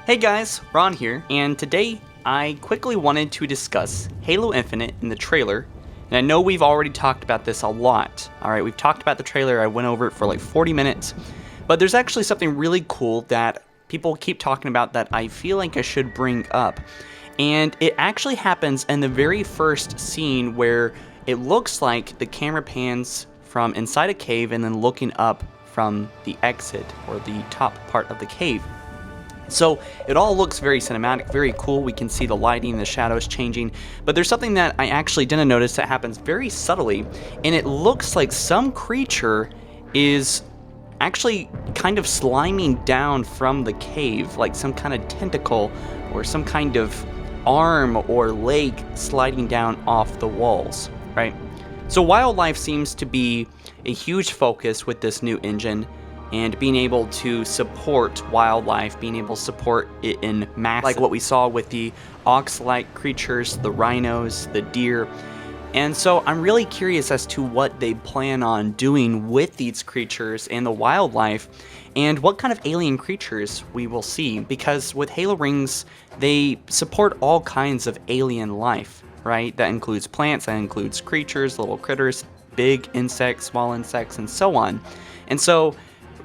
Hey guys, Ron here, and today I quickly wanted to discuss Halo Infinite in the trailer. And I know we've already talked about this a lot. Alright, we've talked about the trailer, I went over it for like 40 minutes. But there's actually something really cool that people keep talking about that I feel like I should bring up. And it actually happens in the very first scene where it looks like the camera pans from inside a cave and then looking up from the exit or the top part of the cave. So it all looks very cinematic, very cool. We can see the lighting, the shadows changing, but there's something that I actually didn't notice that happens very subtly, and it looks like some creature is actually kind of sliming down from the cave, like some kind of tentacle or some kind of arm or leg sliding down off the walls, right? So wildlife seems to be a huge focus with this new engine, and being able to support wildlife, being able to support it in mass, like what we saw with the ox-like creatures, the rhinos, the deer. And so I'm really curious as to what they plan on doing with these creatures and the wildlife, and what kind of alien creatures we will see, because with Halo rings, they support all kinds of alien life, right? That includes plants, that includes creatures, little critters, big insects, small insects, and so on. And so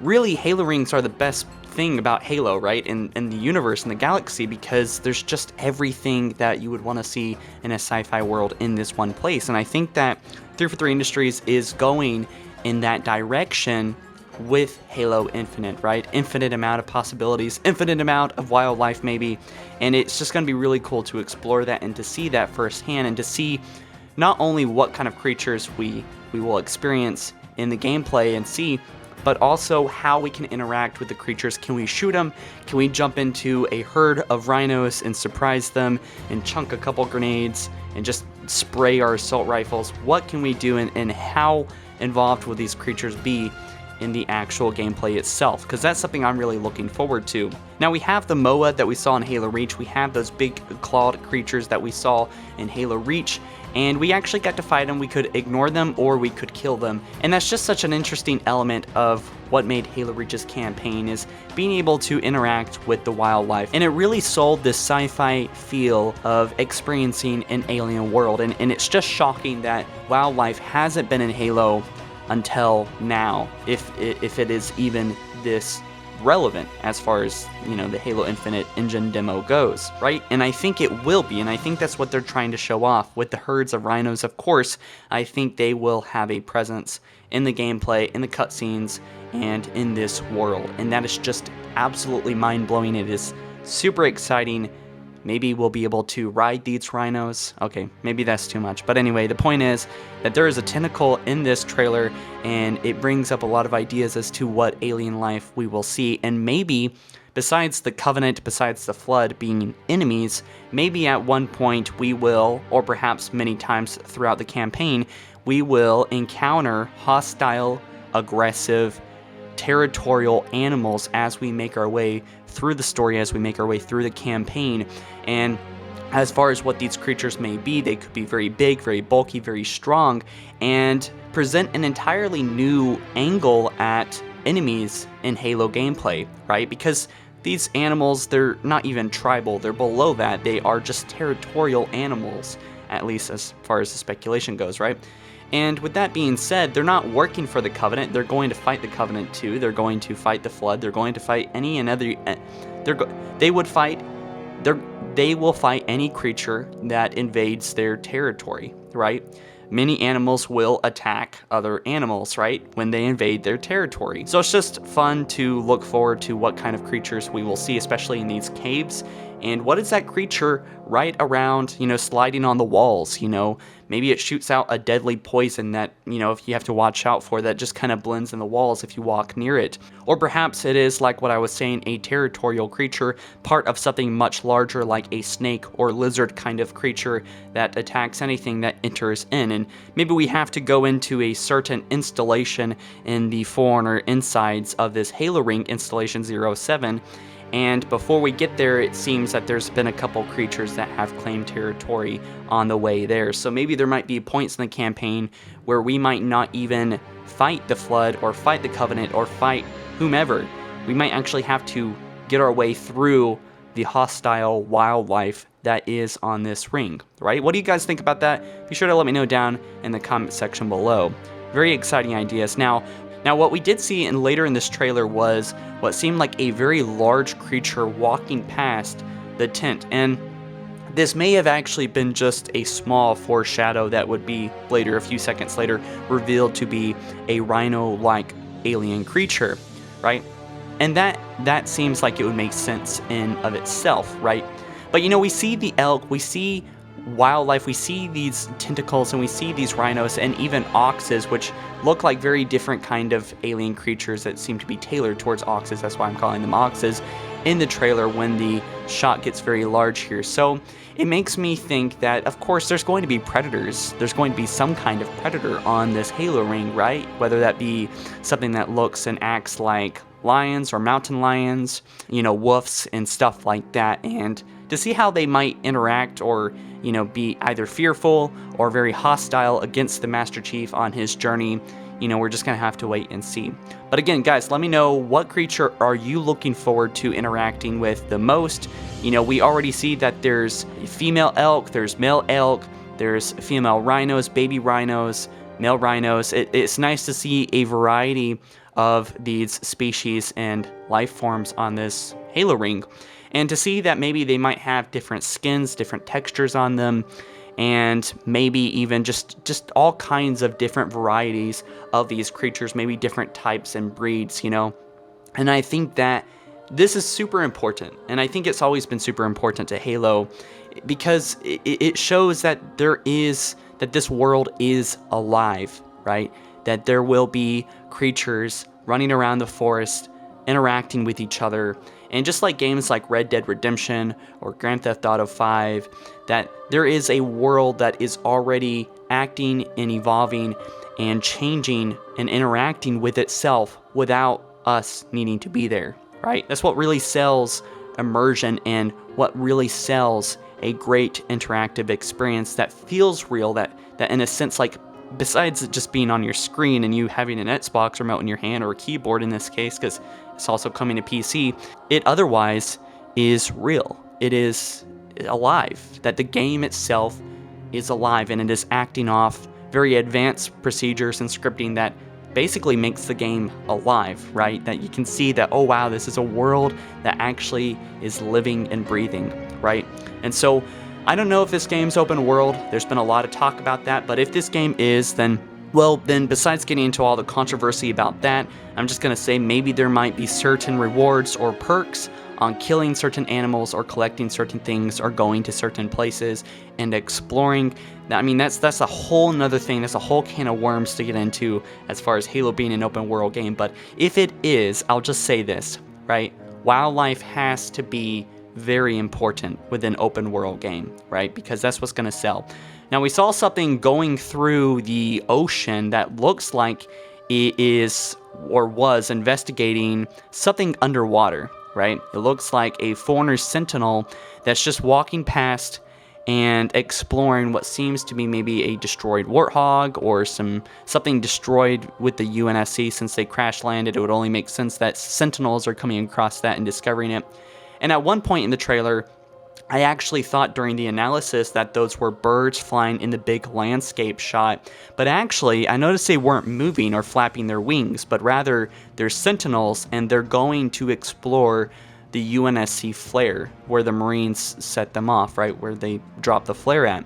really, Halo rings are the best thing about Halo, right, in the universe, in the galaxy, because there's just everything that you would want to see in a sci-fi world in this one place. And I think that 343 Industries is going in that direction with Halo Infinite, right? Infinite amount of possibilities, infinite amount of wildlife maybe, and it's just going to be really cool to explore that and to see that firsthand, and to see not only what kind of creatures we will experience in the gameplay and see, but also how we can interact with the creatures. Can we shoot them? Can we jump into a herd of rhinos and surprise them and chunk a couple grenades and just spray our assault rifles? What can we do, and how involved will these creatures be in the actual gameplay itself? Because that's something I'm really looking forward to. Now we have the MOA that we saw in Halo Reach, we have those big clawed creatures that we saw in Halo Reach, and we actually got to fight them. We could ignore them or we could kill them, and that's just such an interesting element of what made Halo Reach's campaign, is being able to interact with the wildlife. And it really sold this sci-fi feel of experiencing an alien world, and it's just shocking that wildlife hasn't been in Halo until now, if it is even this relevant as far as, you know, the Halo Infinite engine demo goes, right? And I think it will be, and I think that's what they're trying to show off with the herds of rhinos. Of course, I think they will have a presence in the gameplay, in the cutscenes, and in this world, and that is just absolutely mind-blowing. It is super exciting. Maybe we'll be able to ride these rhinos. Okay, maybe that's too much. But anyway, the point is that there is a tentacle in this trailer, and it brings up a lot of ideas as to what alien life we will see. And maybe, besides the Covenant, besides the Flood being enemies, maybe at one point we will, or perhaps many times throughout the campaign, we will encounter hostile, aggressive, territorial animals as we make our way through the story, as we make our way through the campaign. And as far as what these creatures may be, they could be very big, very bulky, very strong, and present an entirely new angle at enemies in Halo gameplay, right? Because these animals, they're not even tribal, they're below that. They are just territorial animals, at least as far as the speculation goes, right? And with that being said, they're not working for the Covenant. They're going to fight the Covenant too. They're going to fight the Flood. They're going to fight any and other. They will fight any creature that invades their territory, right? Many animals will attack other animals, right, when they invade their territory. So it's just fun to look forward to what kind of creatures we will see, especially in these caves. And what is that creature right around, you know, sliding on the walls, you know? Maybe it shoots out a deadly poison that, you know, if you have to watch out for, that just kind of blends in the walls if you walk near it. Or perhaps it is, like what I was saying, a territorial creature, part of something much larger like a snake or lizard kind of creature that attacks anything that enters in. And maybe we have to go into a certain installation in the Forerunner insides of this Halo Ring Installation 07, and before we get there, it seems that there's been a couple creatures that have claimed territory on the way there. So maybe there might be points in the campaign where we might not even fight the Flood or fight the Covenant or fight whomever. We might actually have to get our way through the hostile wildlife that is on this ring, right? What do you guys think about that? Be sure to let me know down in the comment section below. Very exciting ideas. Now what we did see later in this trailer was what seemed like a very large creature walking past the tent, and this may have actually been just a small foreshadow that would be later, a few seconds later, revealed to be a rhino-like alien creature, right? And that seems like it would make sense in of itself, right? But you know, we see the elk, we see wildlife, we see these tentacles, and we see these rhinos, and even oxes, which look like very different kind of alien creatures that seem to be tailored towards oxes. That's why I'm calling them oxes in the trailer when the shot gets very large here. So it makes me think that, of course, there's going to be predators. There's going to be some kind of predator on this Halo ring, right? Whether that be something that looks and acts like lions or mountain lions, you know, wolves and stuff like that. And to see how they might interact or, you know, be either fearful or very hostile against the Master Chief on his journey, you know, we're just gonna have to wait and see. But again, guys, let me know, what creature are you looking forward to interacting with the most? You know, we already see that there's female elk, there's male elk, there's female rhinos, baby rhinos, male rhinos. It's nice to see a variety of these species and life forms on this Halo ring, and to see that maybe they might have different skins, different textures on them, and maybe even just all kinds of different varieties of these creatures, maybe different types and breeds, you know. And I think that this is super important, and I think it's always been super important to Halo, because it shows that this world is alive, right? That there will be creatures running around the forest, interacting with each other, and just like games like Red Dead Redemption or Grand Theft Auto 5, that there is a world that is already acting and evolving and changing and interacting with itself without us needing to be there, right? That's what really sells immersion and what really sells a great interactive experience that feels real, that in a sense, like, besides it just being on your screen and you having an Xbox remote in your hand, or a keyboard in this case, because it's also coming to PC, it otherwise is real. It is alive, that the game itself is alive, and it is acting off very advanced procedures and scripting that basically makes the game alive, right? That you can see that, oh wow, this is a world that actually is living and breathing, right? And so I don't know if this game's open world. There's been a lot of talk about that, but if this game is, then besides getting into all the controversy about that, I'm just gonna say maybe there might be certain rewards or perks on killing certain animals or collecting certain things or going to certain places and exploring. I mean, that's a whole nother thing. That's a whole can of worms to get into as far as Halo being an open world game. But if it is, I'll just say this, right? Wildlife has to be very important with an open world game, right? Because that's what's going to sell. Now, we saw something going through the ocean that looks like it is or was investigating something underwater, right? It looks like a foreigner sentinel that's just walking past and exploring what seems to be maybe a destroyed warthog or something destroyed with the UNSC. Since they crash landed, it would only make sense that sentinels are coming across that and discovering it. And at one point in the trailer, I actually thought during the analysis that those were birds flying in the big landscape shot, but actually I noticed they weren't moving or flapping their wings, but rather they're sentinels, and they're going to explore the UNSC flare where the Marines set them off, right, where they drop the flare at.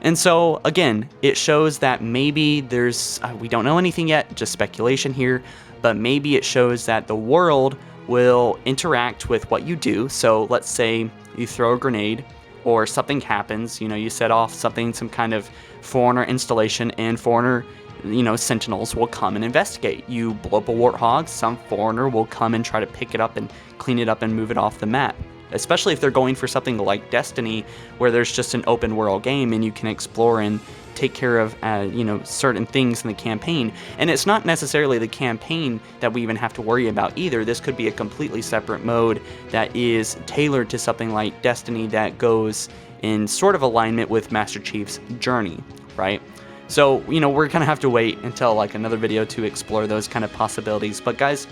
And so again, it shows that maybe there's, we don't know anything yet, just speculation here, but maybe it shows that the world will interact with what you do. So let's say you throw a grenade or something happens, you know, you set off something, some kind of foreigner installation, and foreigner, you know, sentinels will come and investigate. You blow up a warthog, some foreigner will come and try to pick it up and clean it up and move it off the map. Especially if they're going for something like Destiny, where there's just an open world game and you can explore and take care of, you know, certain things in the campaign. And it's not necessarily the campaign that we even have to worry about either. This could be a completely separate mode that is tailored to something like Destiny that goes in sort of alignment with Master Chief's journey, right? So, you know, we're gonna have to wait until like another video to explore those kind of possibilities. But guys,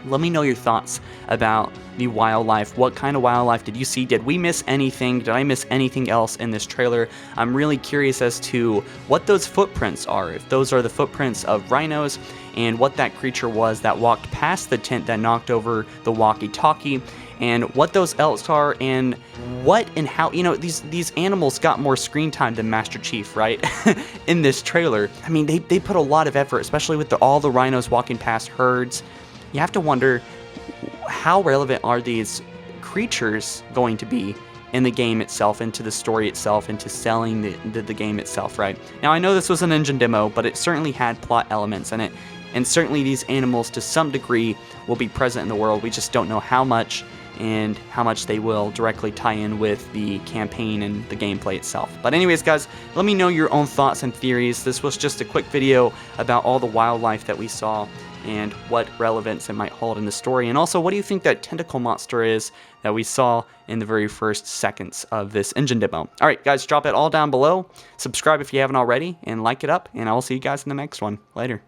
Let me know your thoughts about the wildlife. What kind of wildlife did you see? Did we miss anything? Did I miss anything else in this trailer? I'm really curious as to what those footprints are. If those are the footprints of rhinos, and what that creature was that walked past the tent that knocked over the walkie-talkie, and what those else are, and what and how, you know, these animals got more screen time than Master Chief, right? In this trailer. I mean, they put a lot of effort, especially with all the rhinos walking past herds. You have to wonder, how relevant are these creatures going to be in the game itself, into the story itself, into selling the game itself, right? Now, I know this was an engine demo, but it certainly had plot elements in it, and certainly these animals to some degree will be present in the world. We just don't know how much, and how much they will directly tie in with the campaign and the gameplay itself. But anyways, guys, let me know your own thoughts and theories. This was just a quick video about all the wildlife that we saw and what relevance it might hold in the story. And also, what do you think that tentacle monster is that we saw in the very first seconds of this engine demo? All right, guys, drop it all down below. Subscribe if you haven't already, and like it up, and I will see you guys in the next one. Later.